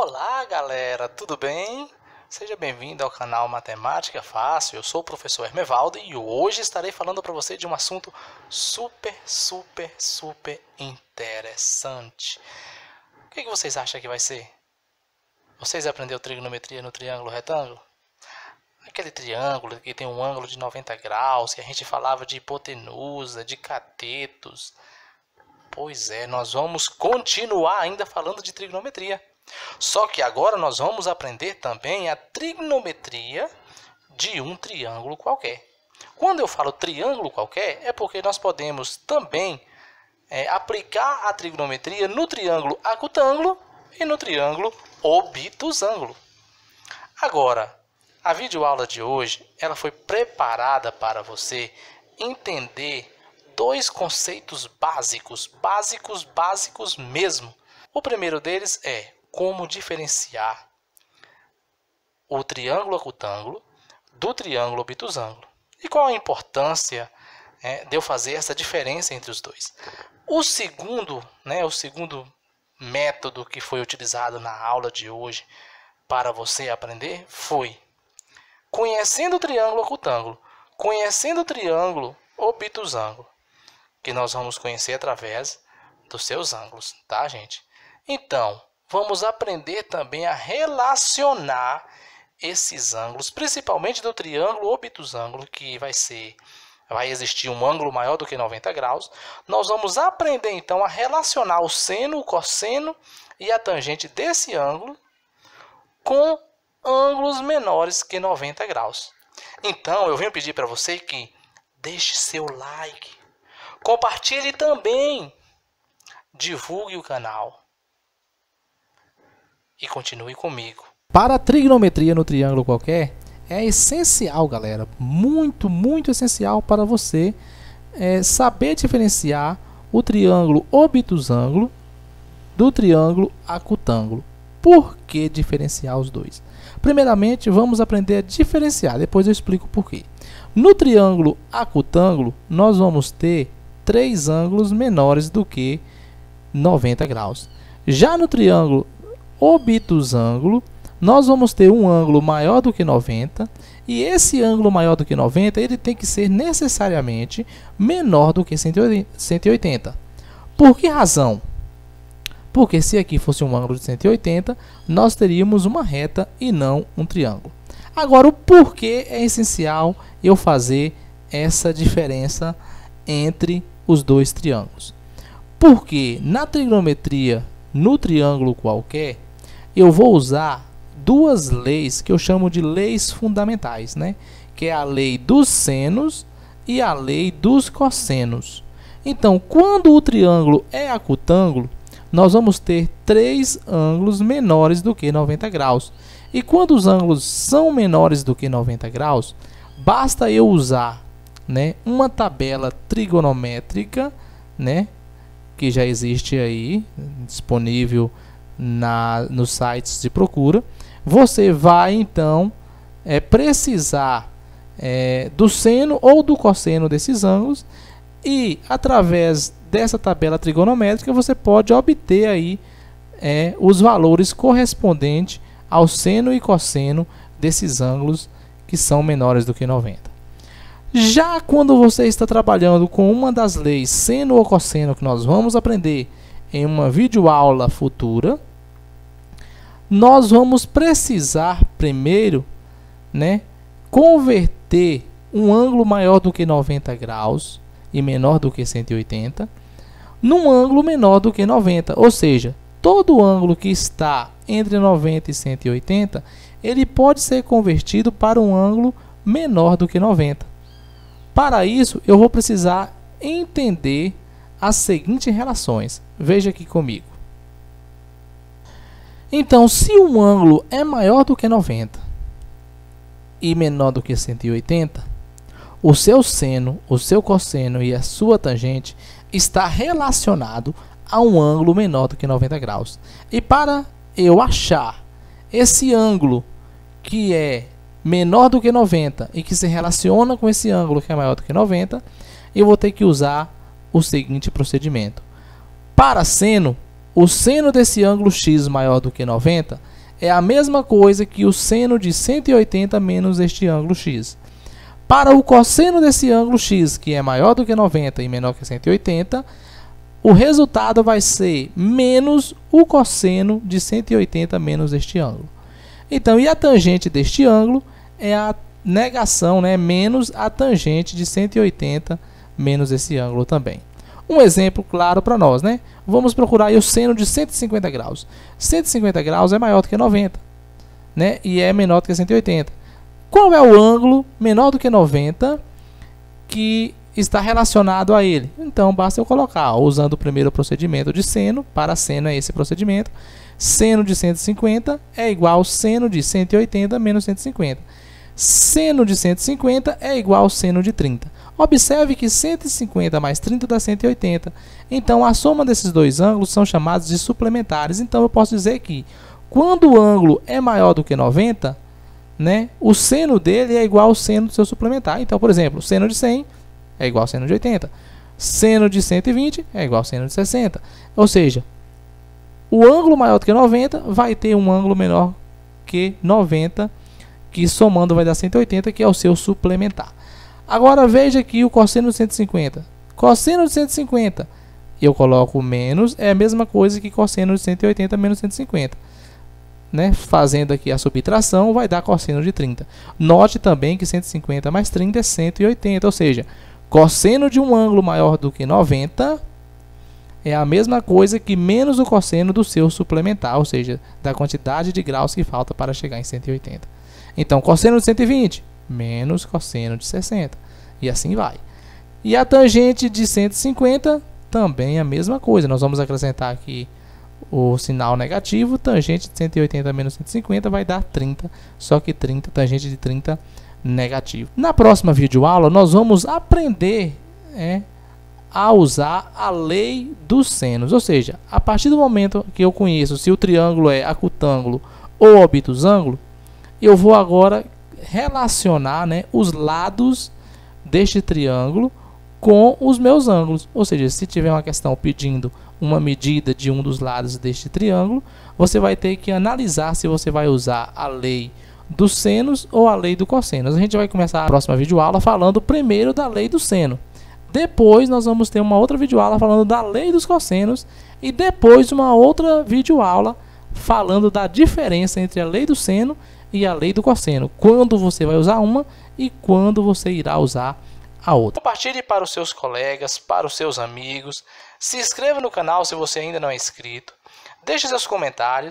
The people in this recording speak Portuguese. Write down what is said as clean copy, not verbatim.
Olá galera, tudo bem? Seja bem-vindo ao canal Matemática Fácil. Eu sou o professor Hermevaldo e hoje estarei falando para você de um assunto super interessante. O que vocês acham que vai ser? Vocês aprenderam trigonometria no triângulo retângulo? Aquele triângulo que tem um ângulo de 90 graus, que a gente falava de hipotenusa, de catetos. Pois é, nós vamos continuar ainda falando de trigonometria. Só que agora nós vamos aprender também a trigonometria de um triângulo qualquer. Quando eu falo triângulo qualquer, é porque nós podemos também aplicar a trigonometria no triângulo acutângulo e no triângulo obtusângulo. Agora, a videoaula de hoje ela foi preparada para você entender dois conceitos básicos mesmo. O primeiro deles é como diferenciar o triângulo acutângulo do triângulo obtusângulo. E qual a importância de eu fazer essa diferença entre os dois? O segundo método que foi utilizado na aula de hoje para você aprender foi conhecendo o triângulo acutângulo, conhecendo o triângulo obtusângulo, que nós vamos conhecer através dos seus ângulos, tá, gente? Então, vamos aprender também a relacionar esses ângulos, principalmente do triângulo obtusângulo, que vai existir um ângulo maior do que 90 graus. Nós vamos aprender então a relacionar o seno, o cosseno e a tangente desse ângulo com ângulos menores que 90 graus. Então, eu venho pedir para você que deixe seu like, compartilhe também, divulgue o canal. E continue comigo. Para a trigonometria no triângulo qualquer, é essencial, galera, muito essencial para você saber diferenciar o triângulo obtusângulo do triângulo acutângulo. Por que diferenciar os dois? Primeiramente, vamos aprender a diferenciar, depois eu explico por quê. No triângulo acutângulo, nós vamos ter três ângulos menores do que 90 graus. Já no triângulo obtusângulo, nós vamos ter um ângulo maior do que 90, e esse ângulo maior do que 90, ele tem que ser necessariamente menor do que 180. Por que razão? Porque se aqui fosse um ângulo de 180, nós teríamos uma reta e não um triângulo. Agora, o porquê é essencial eu fazer essa diferença entre os dois triângulos? Porque na trigonometria, no triângulo qualquer, eu vou usar duas leis que eu chamo de leis fundamentais, né? Que é a lei dos senos e a lei dos cossenos. Então, quando o triângulo é acutângulo, nós vamos ter três ângulos menores do que 90 graus. E quando os ângulos são menores do que 90 graus, basta eu usar, né, uma tabela trigonométrica, né, que já existe aí, disponível nos sites de procura. Você vai então precisar do seno ou do cosseno desses ângulos, e através dessa tabela trigonométrica você pode obter aí os valores correspondentes ao seno e cosseno desses ângulos que são menores do que 90. Já quando você está trabalhando com uma das leis seno ou cosseno, que nós vamos aprender em uma videoaula futura, nós vamos precisar primeiro, né, converter um ângulo maior do que 90 graus e menor do que 180 num ângulo menor do que 90, ou seja, todo ângulo que está entre 90 e 180, ele pode ser convertido para um ângulo menor do que 90. Para isso, eu vou precisar entender as seguintes relações. Veja aqui comigo. Então, se um ângulo é maior do que 90 e menor do que 180, o seu seno, o seu cosseno e a sua tangente está relacionado a um ângulo menor do que 90 graus. E para eu achar esse ângulo que é menor do que 90 e que se relaciona com esse ângulo que é maior do que 90, eu vou ter que usar o seguinte procedimento. Para seno, o seno desse ângulo x maior do que 90 é a mesma coisa que o seno de 180 menos este ângulo x. Para o cosseno desse ângulo x, que é maior do que 90 e menor que 180, o resultado vai ser menos o cosseno de 180 menos este ângulo. Então, e a tangente deste ângulo é a negação, né, menos a tangente de 180 menos esse ângulo também. Um exemplo claro para nós, né? Vamos procurar aí o seno de 150 graus. 150 graus é maior do que 90, né? E é menor do que 180. Qual é o ângulo menor do que 90 que está relacionado a ele? Então, basta eu colocar, usando o primeiro procedimento de seno, para seno é esse procedimento, seno de 150 é igual ao seno de 180 menos 150. Seno de 150 é igual ao seno de 30. Observe que 150 mais 30 dá 180. Então, a soma desses dois ângulos são chamados de suplementares. Então, eu posso dizer que, quando o ângulo é maior do que 90, né, o seno dele é igual ao seno do seu suplementar. Então, por exemplo, seno de 100 é igual ao seno de 80. Seno de 120 é igual ao seno de 60. Ou seja, o ângulo maior do que 90 vai ter um ângulo menor que 90, que somando vai dar 180, que é o seu suplementar. Agora veja aqui o cosseno de 150. Cosseno de 150, eu coloco menos, é a mesma coisa que cosseno de 180 menos 150. Né? Fazendo aqui a subtração, vai dar cosseno de 30. Note também que 150 mais 30 é 180, ou seja, cosseno de um ângulo maior do que 90 é a mesma coisa que menos o cosseno do seu suplementar, ou seja, da quantidade de graus que falta para chegar em 180. Então, cosseno de 120 menos cosseno de 60. E assim vai. E a tangente de 150 também é a mesma coisa. Nós vamos acrescentar aqui o sinal negativo. Tangente de 180 menos 150 vai dar 30. Só que 30, tangente de 30 negativo. Na próxima videoaula, nós vamos aprender a usar a lei dos senos. Ou seja, a partir do momento que eu conheço se o triângulo é acutângulo ou obtusângulo, eu vou agora relacionar, né, os lados deste triângulo com os meus ângulos. Ou seja, se tiver uma questão pedindo uma medida de um dos lados deste triângulo, você vai ter que analisar se você vai usar a lei dos senos ou a lei do cosseno. A gente vai começar a próxima videoaula falando primeiro da lei do seno. Depois nós vamos ter uma outra videoaula falando da lei dos cossenos e depois uma outra videoaula falando da diferença entre a lei do seno e a lei do cosseno, quando você vai usar uma e quando você irá usar a outra. Compartilhe para os seus colegas, para os seus amigos, se inscreva no canal se você ainda não é inscrito, deixe seus comentários.